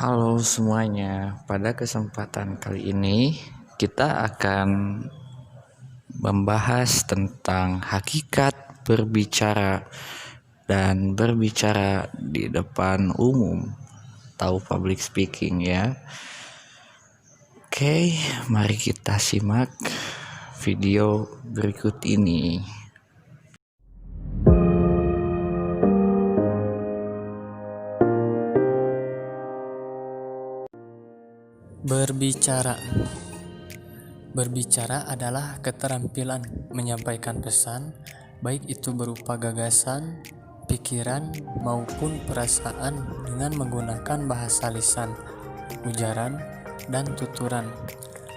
Halo semuanya, pada kesempatan kali ini kita akan membahas tentang hakikat berbicara dan berbicara di depan umum atau public speaking ya. Oke, mari kita simak video berikut ini. Berbicara adalah keterampilan menyampaikan pesan, baik itu berupa gagasan, pikiran, maupun perasaan dengan menggunakan bahasa lisan, ujaran, dan tuturan.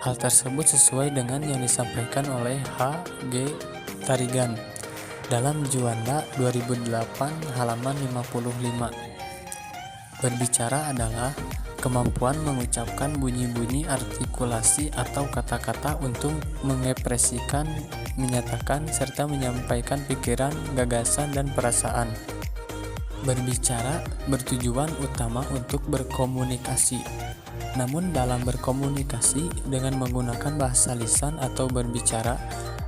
Hal tersebut sesuai dengan yang disampaikan oleh H.G. Tarigan dalam Juanda 2008 halaman 55. Berbicara adalah kemampuan mengucapkan bunyi-bunyi artikulasi atau kata-kata untuk mengekspresikan, menyatakan, serta menyampaikan pikiran, gagasan, dan perasaan. Berbicara bertujuan utama untuk berkomunikasi. Namun dalam berkomunikasi dengan menggunakan bahasa lisan atau berbicara,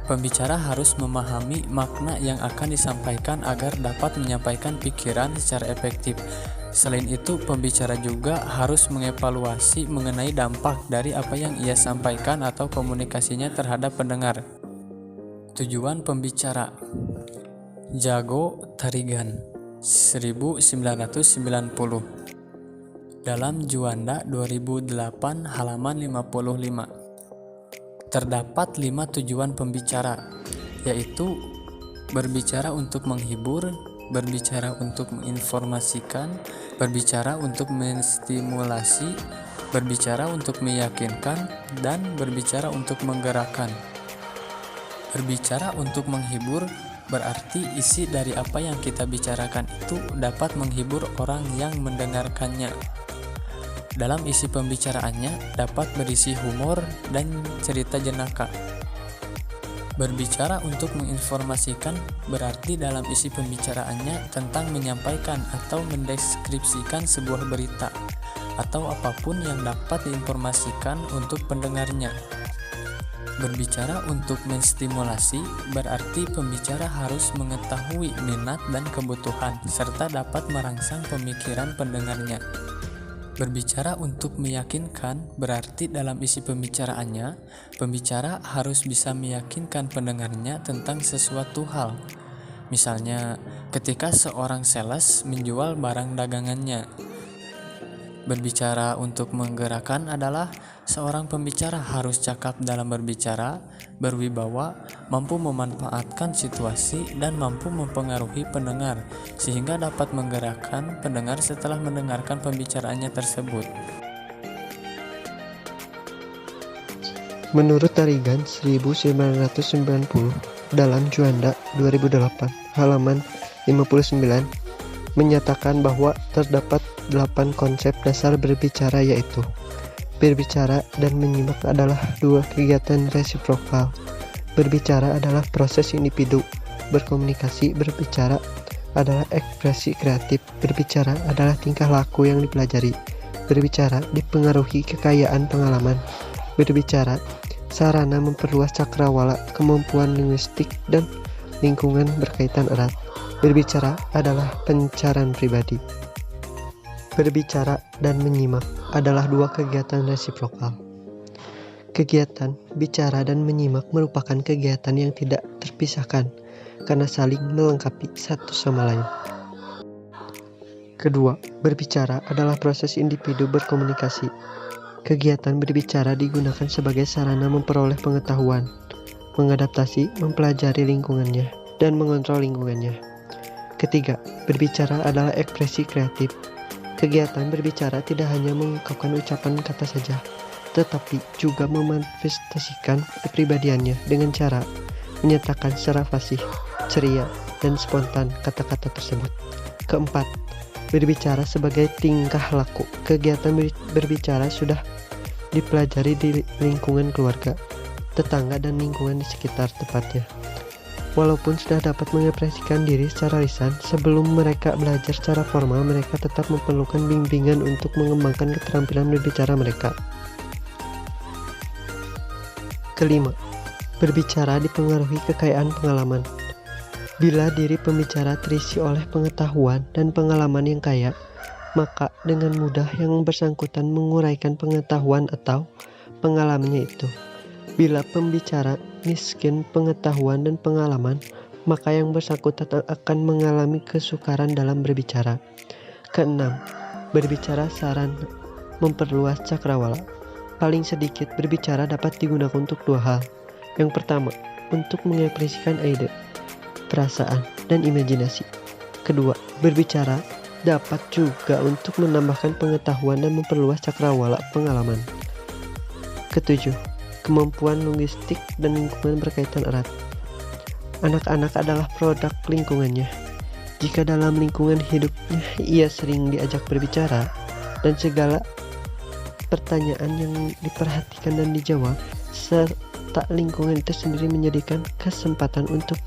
pembicara harus memahami makna yang akan disampaikan agar dapat menyampaikan pikiran secara efektif. Selain itu, pembicara juga harus mengevaluasi mengenai dampak dari apa yang ia sampaikan atau komunikasinya terhadap pendengar. Tujuan pembicara. Jago Tarigan 1990 dalam Juanda 2008 halaman 55. Terdapat 5 tujuan pembicara, yaitu berbicara untuk menghibur, berbicara untuk menginformasikan, berbicara untuk menstimulasi, berbicara untuk meyakinkan, dan berbicara untuk menggerakkan. Berbicara untuk menghibur berarti isi dari apa yang kita bicarakan itu dapat menghibur orang yang mendengarkannya. Dalam isi pembicaraannya dapat berisi humor dan cerita jenaka. Berbicara untuk menginformasikan berarti dalam isi pembicaraannya tentang menyampaikan atau mendeskripsikan sebuah berita atau apapun yang dapat diinformasikan untuk pendengarnya. Berbicara untuk menstimulasi berarti pembicara harus mengetahui minat dan kebutuhan serta dapat merangsang pemikiran pendengarnya. Berbicara untuk meyakinkan berarti dalam isi pembicaraannya, pembicara harus bisa meyakinkan pendengarnya tentang sesuatu hal. Misalnya, ketika seorang sales menjual barang dagangannya. Berbicara untuk menggerakkan adalah seorang pembicara harus cakap dalam berbicara, berwibawa, mampu memanfaatkan situasi, dan mampu mempengaruhi pendengar, sehingga dapat menggerakkan pendengar setelah mendengarkan pembicaraannya tersebut. Menurut Tarigan 1990 dalam Juanda 2008 halaman 59 menyatakan bahwa terdapat 8 konsep dasar berbicara, yaitu berbicara dan menyimak adalah 2 kegiatan resiprokal. Berbicara adalah proses individu berkomunikasi. Berbicara adalah ekspresi kreatif. Berbicara adalah tingkah laku yang dipelajari. Berbicara dipengaruhi kekayaan pengalaman. Berbicara sarana memperluas cakrawala, kemampuan linguistik, dan lingkungan berkaitan erat. Berbicara adalah pencerahan pribadi. Berbicara dan menyimak adalah 2 kegiatan resiprokal. Kegiatan bicara dan menyimak merupakan kegiatan yang tidak terpisahkan karena saling melengkapi satu sama lain. Kedua, berbicara adalah proses individu berkomunikasi. Kegiatan berbicara digunakan sebagai sarana memperoleh pengetahuan, mengadaptasi, mempelajari lingkungannya, dan mengontrol lingkungannya. Ketiga, berbicara adalah ekspresi kreatif. Kegiatan berbicara tidak hanya mengungkapkan ucapan kata saja, tetapi juga memanifestasikan kepribadiannya dengan cara menyatakan secara fasih, ceria, dan spontan kata-kata tersebut. Keempat, berbicara sebagai tingkah laku. Kegiatan berbicara sudah dipelajari di lingkungan keluarga, tetangga, dan lingkungan di sekitar tempatnya. Walaupun sudah dapat mengekspresikan diri secara lisan, sebelum mereka belajar secara formal, mereka tetap memerlukan bimbingan untuk mengembangkan keterampilan berbicara mereka. Kelima, berbicara dipengaruhi kekayaan pengalaman. Bila diri pembicara terisi oleh pengetahuan dan pengalaman yang kaya, maka dengan mudah yang bersangkutan menguraikan pengetahuan atau pengalamannya itu. Bila pembicara miskin pengetahuan dan pengalaman, maka yang bersangkutan akan mengalami kesukaran dalam berbicara. Keenam, berbicara saran memperluas cakrawala. Paling sedikit berbicara dapat digunakan untuk dua hal. Yang pertama, untuk mengekspresikan ide, perasaan, dan imajinasi. Kedua, berbicara dapat juga untuk menambahkan pengetahuan dan memperluas cakrawala pengalaman. Ketujuh, kemampuan linguistik dan lingkungan berkaitan erat. Anak-anak adalah produk lingkungannya. Jika dalam lingkungan hidupnya ia sering diajak berbicara dan segala pertanyaan yang diperhatikan dan dijawab, serta lingkungan itu sendiri menyediakan kesempatan untuk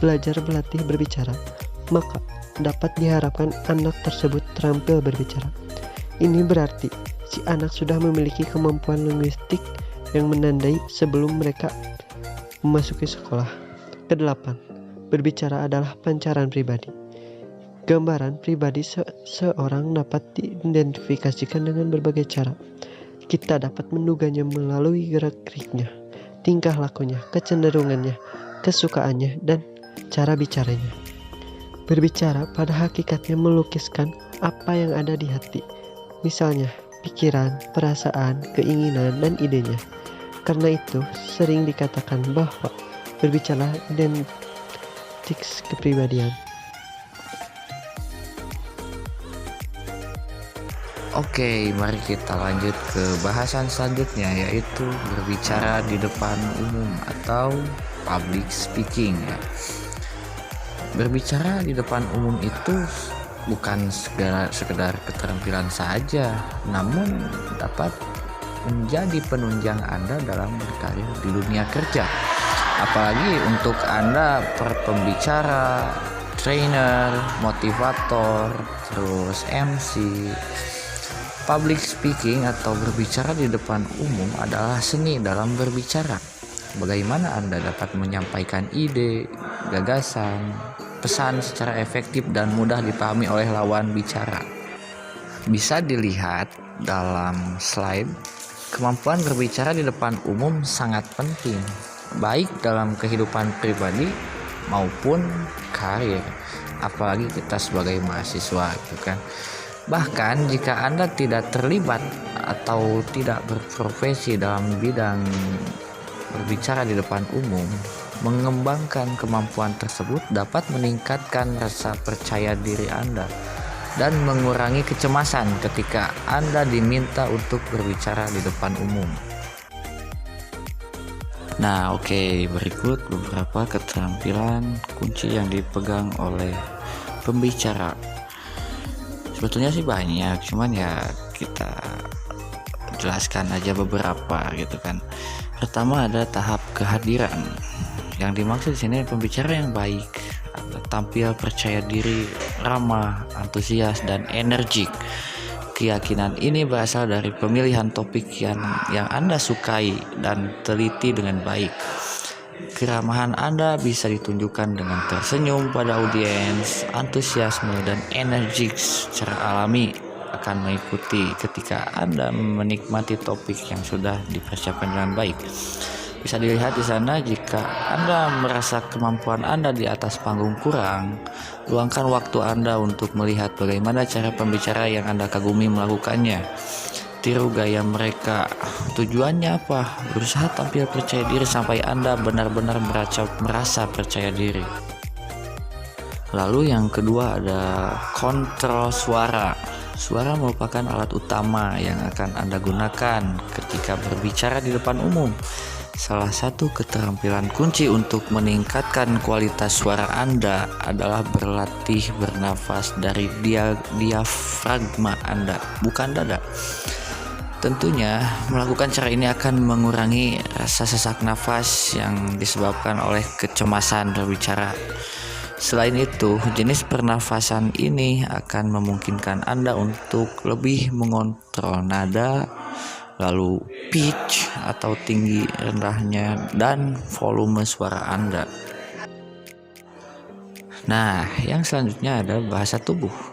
belajar berlatih berbicara, maka dapat diharapkan anak tersebut terampil berbicara. Ini berarti si anak sudah memiliki kemampuan linguistik yang menandai sebelum mereka memasuki sekolah. Kedelapan, berbicara adalah pancaran pribadi. Gambaran pribadi seorang dapat diidentifikasikan dengan berbagai cara. Kita dapat menduganya melalui gerak-geriknya, tingkah lakunya, kecenderungannya, kesukaannya, dan cara bicaranya. Berbicara pada hakikatnya melukiskan apa yang ada di hati, misalnya pikiran, perasaan, keinginan, dan idenya. Karena itu, sering dikatakan bahwa berbicara identik kepribadian. Oke, mari kita lanjut ke bahasan selanjutnya, yaitu berbicara di depan umum atau public speaking ya. Berbicara di depan umum itu bukan sekedar keterampilan saja, namun dapat menjadi penunjang Anda dalam berkarir di dunia kerja. Apalagi untuk Anda pembicara, trainer, motivator, terus MC. Public speaking atau berbicara di depan umum adalah seni dalam berbicara. Bagaimana Anda dapat menyampaikan ide, gagasan, pesan secara efektif dan mudah dipahami oleh lawan bicara. Bisa dilihat dalam slide, kemampuan berbicara di depan umum sangat penting, baik dalam kehidupan pribadi maupun karir. Apalagi kita sebagai mahasiswa gitu kan. Bahkan jika Anda tidak terlibat atau tidak berprofesi dalam bidang berbicara di depan umum, mengembangkan kemampuan tersebut dapat meningkatkan rasa percaya diri Anda dan mengurangi kecemasan ketika Anda diminta untuk berbicara di depan umum. Nah, oke, berikut beberapa keterampilan kunci yang dipegang oleh pembicara. Sebetulnya sih banyak, cuman ya kita jelaskan aja beberapa gitu kan. Pertama ada tahap kehadiran. Yang dimaksud di sini pembicara yang baik, tampil percaya diri, ramah, antusias, dan energik. Keyakinan ini berasal dari pemilihan topik yang Anda sukai dan teliti dengan baik. Keramahan Anda bisa ditunjukkan dengan tersenyum pada audiens, antusiasme dan energik secara alami akan mengikuti ketika Anda menikmati topik yang sudah dipersiapkan dengan baik. Bisa dilihat di sana, jika Anda merasa kemampuan Anda di atas panggung kurang, luangkan waktu Anda untuk melihat bagaimana cara pembicara yang Anda kagumi melakukannya. Tiru gaya mereka. Tujuannya apa? Berusaha tampil percaya diri sampai Anda benar-benar merasa percaya diri. Lalu yang kedua ada kontrol suara. Suara merupakan alat utama yang akan Anda gunakan ketika berbicara di depan umum. Salah satu keterampilan kunci untuk meningkatkan kualitas suara Anda adalah berlatih bernafas dari diafragma Anda, bukan dada. Tentunya, melakukan cara ini akan mengurangi rasa sesak nafas yang disebabkan oleh kecemasan berbicara. Selain itu, jenis pernafasan ini akan memungkinkan Anda untuk lebih mengontrol nada, lalu pitch atau tinggi rendahnya, dan volume suara Anda. Nah, yang selanjutnya ada bahasa tubuh.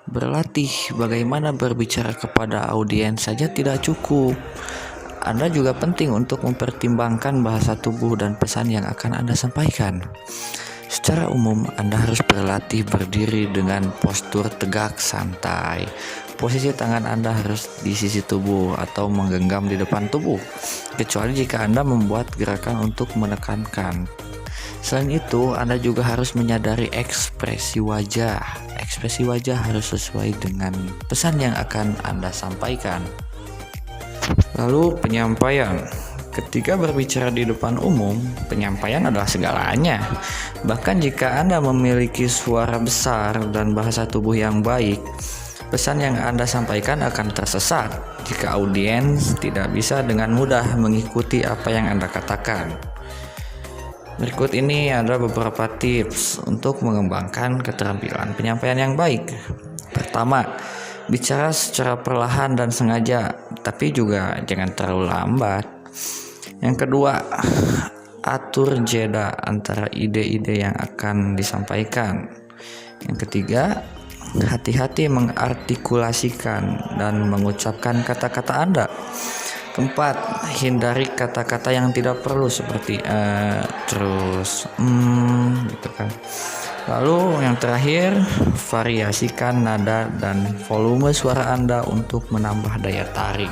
Berlatih bagaimana berbicara kepada audiens saja tidak cukup. Anda juga penting untuk mempertimbangkan bahasa tubuh dan pesan yang akan Anda sampaikan. Secara umum, Anda harus berlatih berdiri dengan postur tegak santai. Posisi tangan Anda harus di sisi tubuh atau menggenggam di depan tubuh, kecuali jika Anda membuat gerakan untuk menekankan. Selain itu, Anda juga harus menyadari ekspresi wajah. Ekspresi wajah harus sesuai dengan pesan yang akan Anda sampaikan. Lalu penyampaian. Ketika berbicara di depan umum, penyampaian adalah segalanya. Bahkan jika Anda memiliki suara besar dan bahasa tubuh yang baik, pesan yang Anda sampaikan akan tersesat jika audiens tidak bisa dengan mudah mengikuti apa yang Anda katakan. Berikut ini ada beberapa tips untuk mengembangkan keterampilan penyampaian yang baik. Pertama, bicara secara perlahan dan sengaja, tapi juga jangan terlalu lambat. Yang kedua, atur jeda antara ide-ide yang akan disampaikan. Yang ketiga, hati-hati mengartikulasikan dan mengucapkan kata-kata Anda. Keempat, hindari kata-kata yang tidak perlu seperti terus, gitu kan. Lalu yang terakhir, variasikan nada dan volume suara Anda untuk menambah daya tarik.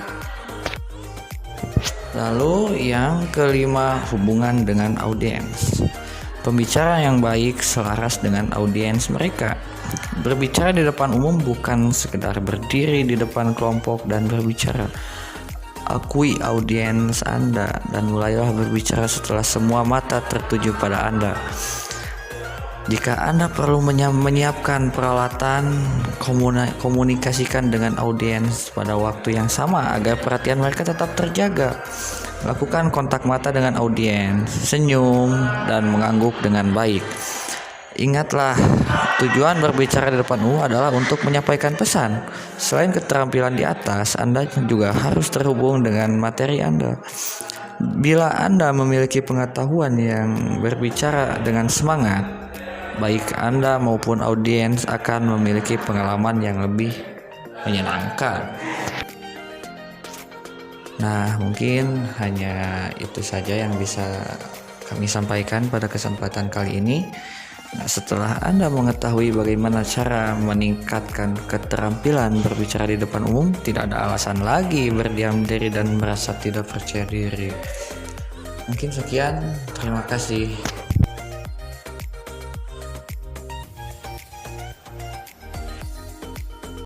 Lalu yang kelima, hubungan dengan audiens. Pembicara yang baik selaras dengan audiens mereka. Berbicara di depan umum bukan sekedar berdiri di depan kelompok dan berbicara. Akui audiens Anda dan mulailah berbicara setelah semua mata tertuju pada Anda. Jika Anda perlu menyiapkan peralatan, komunikasikan dengan audiens pada waktu yang sama agar perhatian mereka tetap terjaga. Lakukan kontak mata dengan audiens, senyum, dan mengangguk dengan baik. Ingatlah, tujuan berbicara di depan umum adalah untuk menyampaikan pesan. Selain keterampilan di atas, Anda juga harus terhubung dengan materi Anda. Bila Anda memiliki pengetahuan yang berbicara dengan semangat, baik Anda maupun audiens akan memiliki pengalaman yang lebih menyenangkan. Nah, mungkin hanya itu saja yang bisa kami sampaikan pada kesempatan kali ini. Nah, setelah Anda mengetahui bagaimana cara meningkatkan keterampilan berbicara di depan umum, tidak ada alasan lagi berdiam diri dan merasa tidak percaya diri. Mungkin sekian, terima kasih.